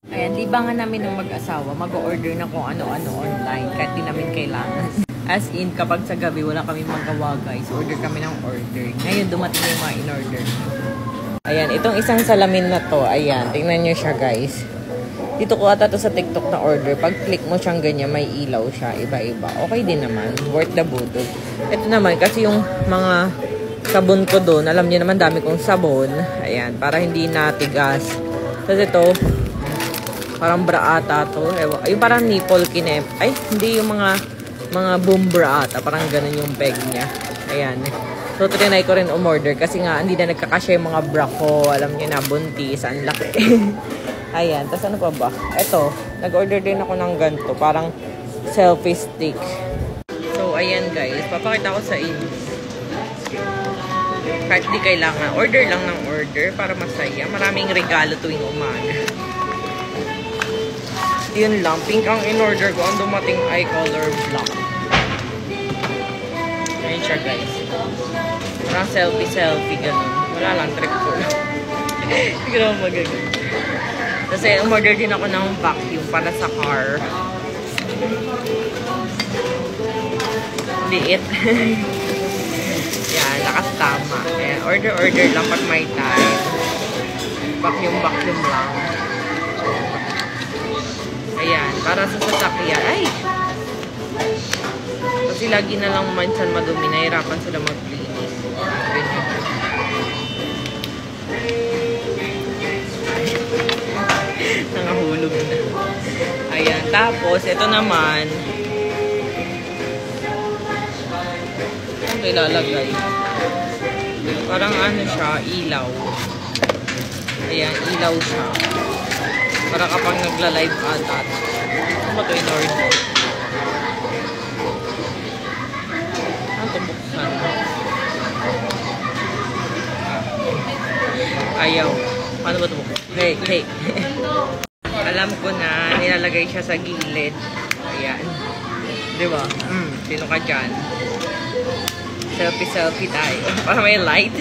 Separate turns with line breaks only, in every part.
Ayan, libangan namin ng mag-asawa, mag-order na kung ano-ano online kahit di namin kailangan. As in, kapag sa gabi wala kami magawa guys, order kami ng order. Ngayon, dumating yung mga in-order. Ayan, itong isang salamin na to, ayan, tingnan nyo siya guys. Dito ko ata to sa TikTok na order. Pag click mo siyang ganyan, may ilaw siya, iba-iba. Okay din naman, worth the butod. Ito naman, kasi yung mga sabon ko doon, alam niyo naman dami kong sabon. Ayan, para hindi natigas. Tapos ito, parang bra ata to. Yung parang nipple kinep. Ay, hindi yung mga boom bra ata. Parang ganun yung peg niya. Ayan. So, trinay ko rin umorder kasi nga hindi na nagkakasya yung mga bra ko. Alam niyo na, buntis. Ang laki. Ayan. Tapos ano pa ba? Ito. Nag-order din ako ng ganito. Parang selfie stick. So, ayan guys. Papakita ko sa inyo. Kahit di kailangan. Order lang ng order para masaya. Maraming regalo tuwing umaga. Yun lang. Pink ang in-order ko. Ang dumating eye color black. Ayan siya guys. Parang selfie ganun. Wala lang. Trip ko lang. Hindi ko naman magagawin. Kasi umorder din ako ng vacuum para sa car. Liit. Yan. Lakas tama. Ayan. Order lang pag may time. Vacuum lang. Ayan, para sa sasakyan. Ay! Kasi lagi na lang mansan madumi. Nahirapan sila mag-cleanis. Nangahulog na. Ayan, tapos, ito naman. Ano ilalagay? Parang ano siya, ilaw. Ayan, ilaw siya. Para kapag nagla-live ata. Ano ba ito in-order? Ano ito buksan? Ayaw. Paano ba ito buksan? Hey. Alam ko na, nilalagay siya sa gilid. Ayan. Diba? Sino ka dyan? Selfie tayo. Para may light.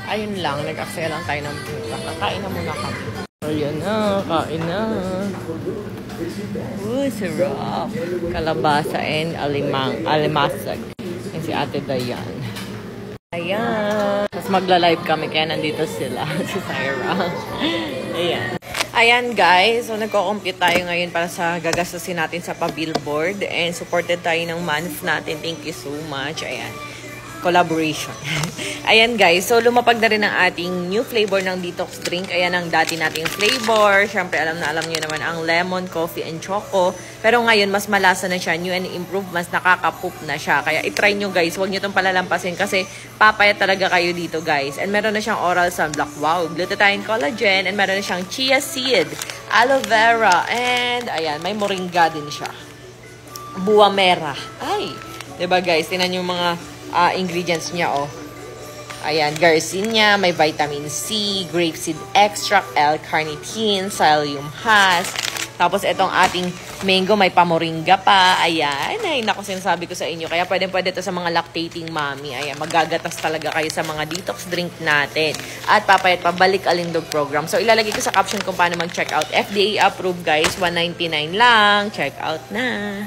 Ayun lang, nag-aksaya lang tayo ng puta. Kain na muna kami. Ayan na, kain na. Sarap. Kalabasa and alimasag. Yan si Ate Dayan. Ayan. Tapos magla-live kami, kaya nandito sila. Si Syra. Ayan. Ayan guys, so nagko-compute tayo ngayon para sa gagastusin natin sa pa-billboard. And supported tayo ng month natin. Thank you so much. Ayan. Collaboration. Ayan guys, so lumapag na rin ang ating new flavor ng detox drink. Ayan ang dati nating flavor. Siyempre alam nyo naman ang lemon, coffee, and choco. Pero ngayon mas malasa na siya, new and improved, mas nakaka-poop na siya. Kaya itry nyo guys, huwag nyo itong palalampasin kasi papayat talaga kayo dito guys. And meron na siyang oral sunblock, wow, glutathione collagen, and meron na siyang chia seed, aloe vera, and ayan, may moringa din siya. Buwa mera. Ay, diba guys, tinan yung mga ingredients niya, oh. Ayan, garcinia, may vitamin C, grapeseed extract, L-carnitine, psyllium husk. Tapos, itong ating mango, may pamoringa pa. Ayan, ay, naku, sinasabi ko sa inyo. Kaya pwede ito sa mga lactating mommy. Ayan, magagatas talaga kayo sa mga detox drink natin. At papayat pabalik alindog program. So, ilalagay ko sa caption kung paano mag-check out. FDA approved, guys. $199 lang. Check out na.